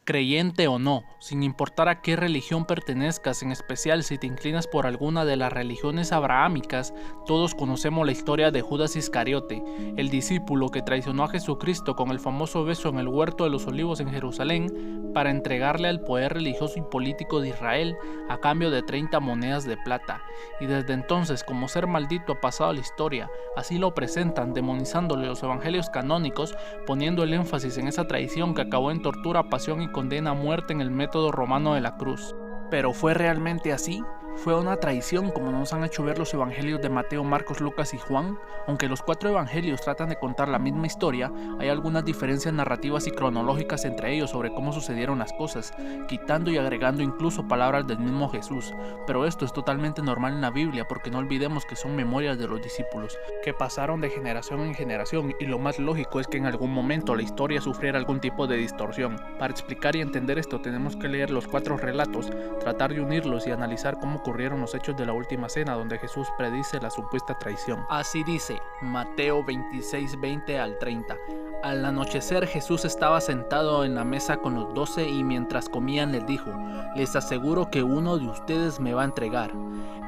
Creyente o no, sin importar a qué religión pertenezcas, en especial si te inclinas por alguna de las religiones abrahámicas, todos conocemos la historia de Judas Iscariote, el discípulo que traicionó a Jesucristo con el famoso beso en el huerto de los olivos en Jerusalén para entregarle al poder religioso y político de Israel a cambio de 30 monedas de plata. Y desde entonces, como ser maldito ha pasado a la historia, así lo presentan, demonizándole los evangelios canónicos, poniendo el énfasis en esa traición que acabó en tortura, pasión y condena a muerte en el método romano de la cruz. ¿Pero fue realmente así? ¿Fue una traición como nos han hecho ver los evangelios de Mateo, Marcos, Lucas y Juan? Aunque los 4 evangelios tratan de contar la misma historia, hay algunas diferencias narrativas y cronológicas entre ellos sobre cómo sucedieron las cosas, quitando y agregando incluso palabras del mismo Jesús. Pero esto es totalmente normal en la Biblia, porque no olvidemos que son memorias de los discípulos, que pasaron de generación en generación, y lo más lógico es que en algún momento la historia sufriera algún tipo de distorsión. Para explicar y entender esto tenemos que leer los 4 relatos, tratar de unirlos y analizar cómo ocurrieron los hechos de la última cena, donde Jesús predice la supuesta traición. Así dice Mateo 26, 20 al 30. Al anochecer Jesús estaba sentado en la mesa con los 12 y mientras comían les dijo: les aseguro que uno de ustedes me va a entregar.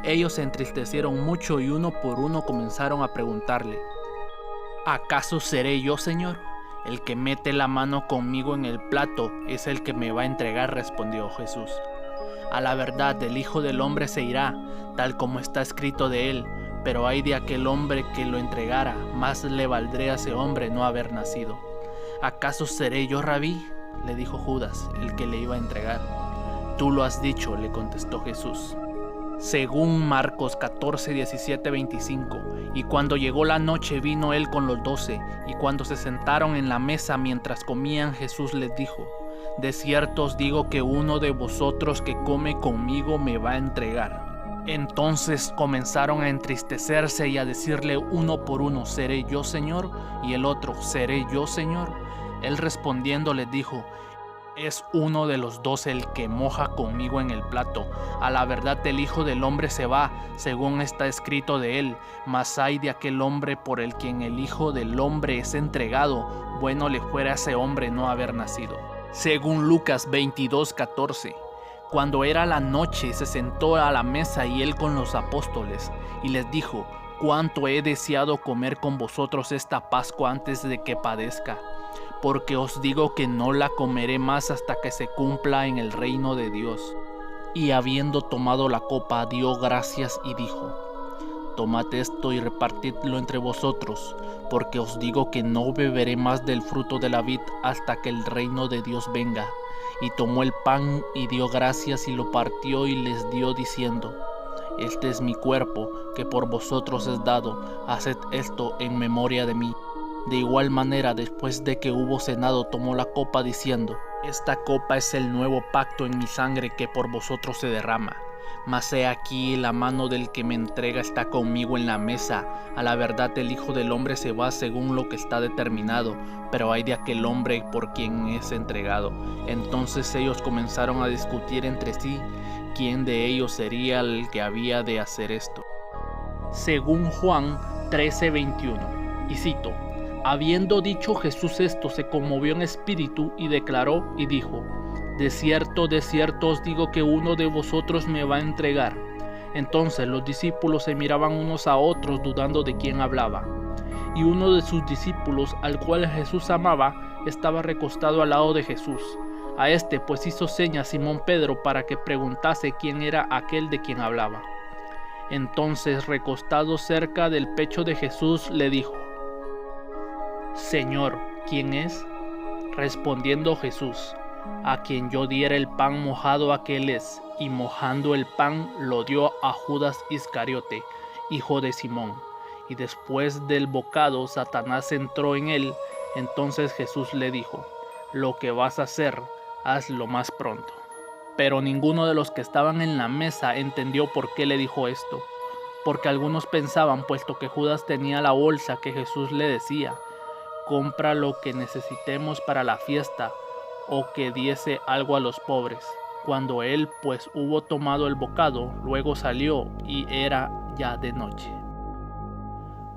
Ellos se entristecieron mucho y uno por uno comenzaron a preguntarle: ¿acaso seré yo, Señor? El que mete la mano conmigo en el plato es el que me va a entregar, respondió Jesús. A la verdad, el Hijo del Hombre se irá, tal como está escrito de él, pero ay de aquel hombre que lo entregara, más le valdría a ese hombre no haber nacido. ¿Acaso seré yo, Rabí?, le dijo Judas, el que le iba a entregar. Tú lo has dicho, le contestó Jesús. Según Marcos 14, 17, 25, y cuando llegó la noche vino él con los 12, y cuando se sentaron en la mesa mientras comían, Jesús les dijo: de cierto os digo que uno de vosotros que come conmigo me va a entregar. Entonces comenzaron a entristecerse y a decirle uno por uno: ¿seré yo, Señor? Y el otro: ¿seré yo, Señor? Él respondiendo les dijo: es uno de los 12 el que moja conmigo en el plato. A la verdad, el Hijo del Hombre se va, según está escrito de él, mas ay de aquel hombre por el quien el Hijo del Hombre es entregado, bueno le fuera a ese hombre no haber nacido. Según Lucas 22, 14, cuando era la noche se sentó a la mesa y él con los apóstoles, y les dijo: cuánto he deseado comer con vosotros esta Pascua antes de que padezca, porque os digo que no la comeré más hasta que se cumpla en el reino de Dios. Y habiendo tomado la copa, dio gracias y dijo: tomad esto y repartidlo entre vosotros, porque os digo que no beberé más del fruto de la vid hasta que el reino de Dios venga. Y tomó el pan y dio gracias y lo partió y les dio diciendo: este es mi cuerpo, que por vosotros es dado, haced esto en memoria de mí. De igual manera, después de que hubo cenado, tomó la copa diciendo: esta copa es el nuevo pacto en mi sangre que por vosotros se derrama. Mas he aquí la mano del que me entrega está conmigo en la mesa. A la verdad, el Hijo del Hombre se va según lo que está determinado, pero ay de aquel hombre por quien es entregado. Entonces ellos comenzaron a discutir entre sí quién de ellos sería el que había de hacer esto. Según Juan 13, 21, y cito: habiendo dicho Jesús esto, se conmovió en espíritu y declaró y dijo: de cierto os digo que uno de vosotros me va a entregar. Entonces los discípulos se miraban unos a otros dudando de quién hablaba. Y uno de sus discípulos, al cual Jesús amaba, estaba recostado al lado de Jesús. A este pues hizo señas Simón Pedro para que preguntase quién era aquel de quien hablaba. Entonces, recostado cerca del pecho de Jesús, le dijo: Señor, ¿quién es? Respondiendo Jesús: a quien yo diera el pan mojado aquel es. Y mojando el pan lo dio a Judas Iscariote, hijo de Simón. Y después del bocado Satanás entró en él. Entonces Jesús le dijo: lo que vas a hacer, hazlo más pronto. Pero ninguno de los que estaban en la mesa entendió por qué le dijo esto, porque algunos pensaban, puesto que Judas tenía la bolsa, que Jesús le decía: compra lo que necesitemos para la fiesta, o que diese algo a los pobres. Cuando él pues hubo tomado el bocado, luego salió y era ya de noche.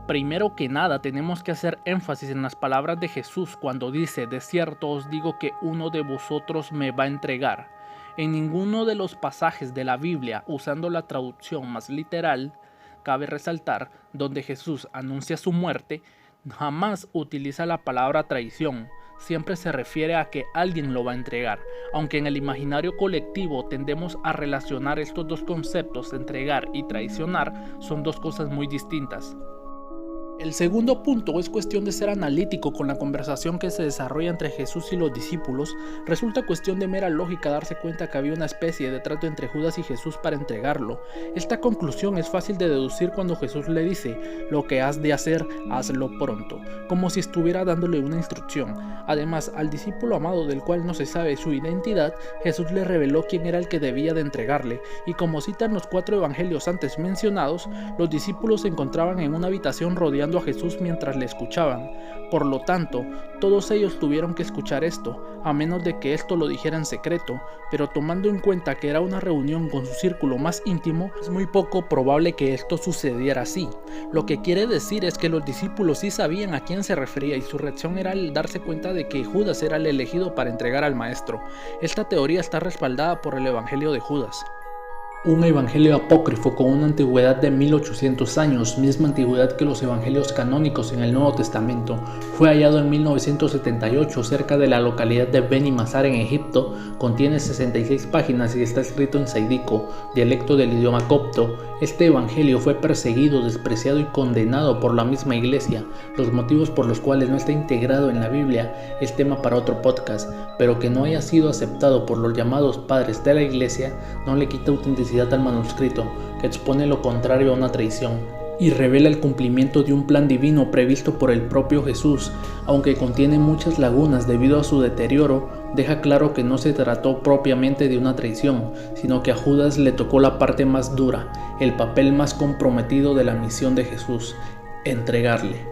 Primero que nada, tenemos que hacer énfasis en las palabras de Jesús cuando dice: de cierto os digo que uno de vosotros me va a entregar. En ninguno de los pasajes de la Biblia, usando la traducción más literal, cabe resaltar, donde Jesús anuncia su muerte, jamás utiliza la palabra traición. Siempre se refiere a que alguien lo va a entregar, aunque en el imaginario colectivo tendemos a relacionar estos dos conceptos, entregar y traicionar, son dos cosas muy distintas. El segundo punto es cuestión de ser analítico con la conversación que se desarrolla entre Jesús y los discípulos. Resulta cuestión de mera lógica darse cuenta que había una especie de trato entre Judas y Jesús para entregarlo. Esta conclusión es fácil de deducir cuando Jesús le dice: lo que has de hacer, hazlo pronto, como si estuviera dándole una instrucción. Además, al discípulo amado del cual no se sabe su identidad, Jesús le reveló quién era el que debía de entregarle, y como citan los 4 evangelios antes mencionados, los discípulos se encontraban en una habitación rodeando a Jesús mientras le escuchaban. Por lo tanto, todos ellos tuvieron que escuchar esto, a menos de que esto lo dijera en secreto, pero tomando en cuenta que era una reunión con su círculo más íntimo, es muy poco probable que esto sucediera así. Lo que quiere decir es que los discípulos sí sabían a quién se refería, y su reacción era el darse cuenta de que Judas era el elegido para entregar al maestro. Esta teoría está respaldada por el Evangelio de Judas, un evangelio apócrifo con una antigüedad de 1800 años, misma antigüedad que los evangelios canónicos en el Nuevo Testamento. Fue hallado en 1978 cerca de la localidad de Beni Mazar en Egipto. Contiene 66 páginas y está escrito en saídico, dialecto del idioma copto. Este evangelio fue perseguido, despreciado y condenado por la misma iglesia. Los motivos por los cuales no está integrado en la Biblia es tema para otro podcast, pero que no haya sido aceptado por los llamados padres de la iglesia no le quita autenticidad al manuscrito, que expone lo contrario a una traición, y revela el cumplimiento de un plan divino previsto por el propio Jesús. Aunque contiene muchas lagunas debido a su deterioro, deja claro que no se trató propiamente de una traición, sino que a Judas le tocó la parte más dura, el papel más comprometido de la misión de Jesús: entregarle,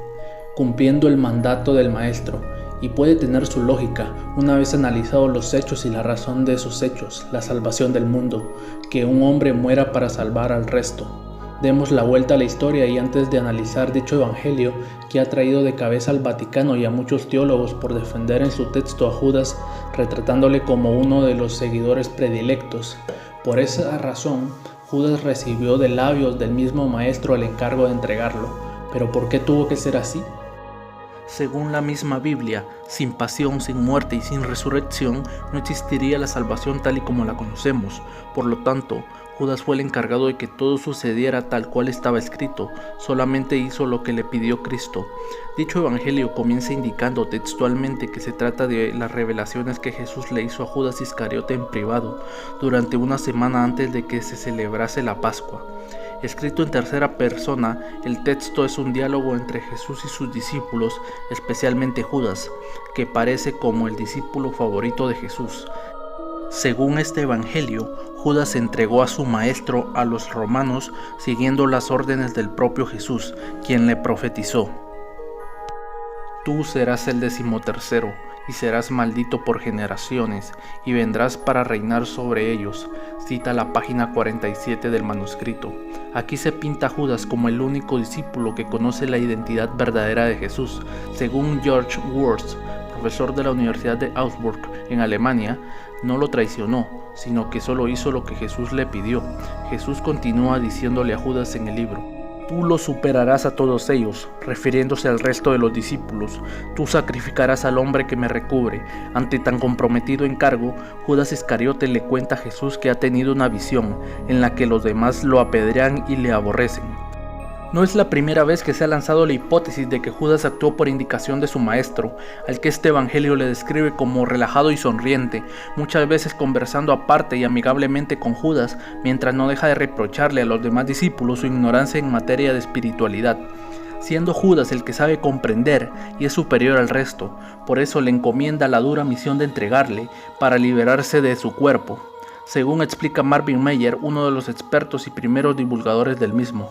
cumpliendo el mandato del Maestro. Y puede tener su lógica, una vez analizados los hechos y la razón de esos hechos, la salvación del mundo, que un hombre muera para salvar al resto. Demos la vuelta a la historia y antes de analizar dicho evangelio, que ha traído de cabeza al Vaticano y a muchos teólogos por defender en su texto a Judas, retratándole como uno de los seguidores predilectos. Por esa razón, Judas recibió de labios del mismo Maestro el encargo de entregarlo. ¿Pero por qué tuvo que ser así? Según la misma Biblia, sin pasión, sin muerte y sin resurrección, no existiría la salvación tal y como la conocemos. Por lo tanto, Judas fue el encargado de que todo sucediera tal cual estaba escrito, solamente hizo lo que le pidió Cristo. Dicho evangelio comienza indicando textualmente que se trata de las revelaciones que Jesús le hizo a Judas Iscariote en privado, durante una semana antes de que se celebrase la Pascua. Escrito en tercera persona, el texto es un diálogo entre Jesús y sus discípulos, especialmente Judas, que parece como el discípulo favorito de Jesús. Según este evangelio, Judas entregó a su maestro a los romanos siguiendo las órdenes del propio Jesús, quien le profetizó: tú serás el 13º, y serás maldito por generaciones, y vendrás para reinar sobre ellos. Cita la página 47 del manuscrito. Aquí se pinta a Judas como el único discípulo que conoce la identidad verdadera de Jesús. Según George Wurz, profesor de la Universidad de Augsburg en Alemania, no lo traicionó, sino que solo hizo lo que Jesús le pidió. Jesús continúa diciéndole a Judas en el libro: tú los superarás a todos ellos, refiriéndose al resto de los discípulos. Tú sacrificarás al hombre que me recubre. Ante tan comprometido encargo, Judas Iscariote le cuenta a Jesús que ha tenido una visión en la que los demás lo apedrean y le aborrecen. No es la primera vez que se ha lanzado la hipótesis de que Judas actuó por indicación de su maestro, al que este evangelio le describe como relajado y sonriente, muchas veces conversando aparte y amigablemente con Judas, mientras no deja de reprocharle a los demás discípulos su ignorancia en materia de espiritualidad, siendo Judas el que sabe comprender y es superior al resto. Por eso le encomienda la dura misión de entregarle para liberarse de su cuerpo, según explica Marvin Meyer, uno de los expertos y primeros divulgadores del mismo.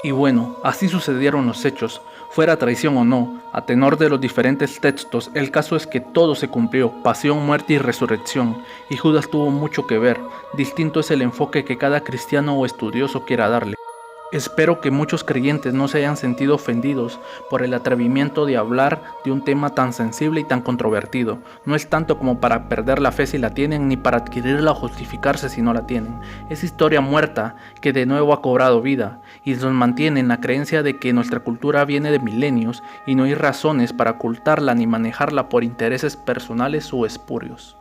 Y bueno, así sucedieron los hechos, fuera traición o no, a tenor de los diferentes textos, el caso es que todo se cumplió, pasión, muerte y resurrección, y Judas tuvo mucho que ver. Distinto es el enfoque que cada cristiano o estudioso quiera darle. Espero que muchos creyentes no se hayan sentido ofendidos por el atrevimiento de hablar de un tema tan sensible y tan controvertido. No es tanto como para perder la fe si la tienen, ni para adquirirla o justificarse si no la tienen. Es historia muerta que de nuevo ha cobrado vida y nos mantiene en la creencia de que nuestra cultura viene de milenios y no hay razones para ocultarla ni manejarla por intereses personales o espurios.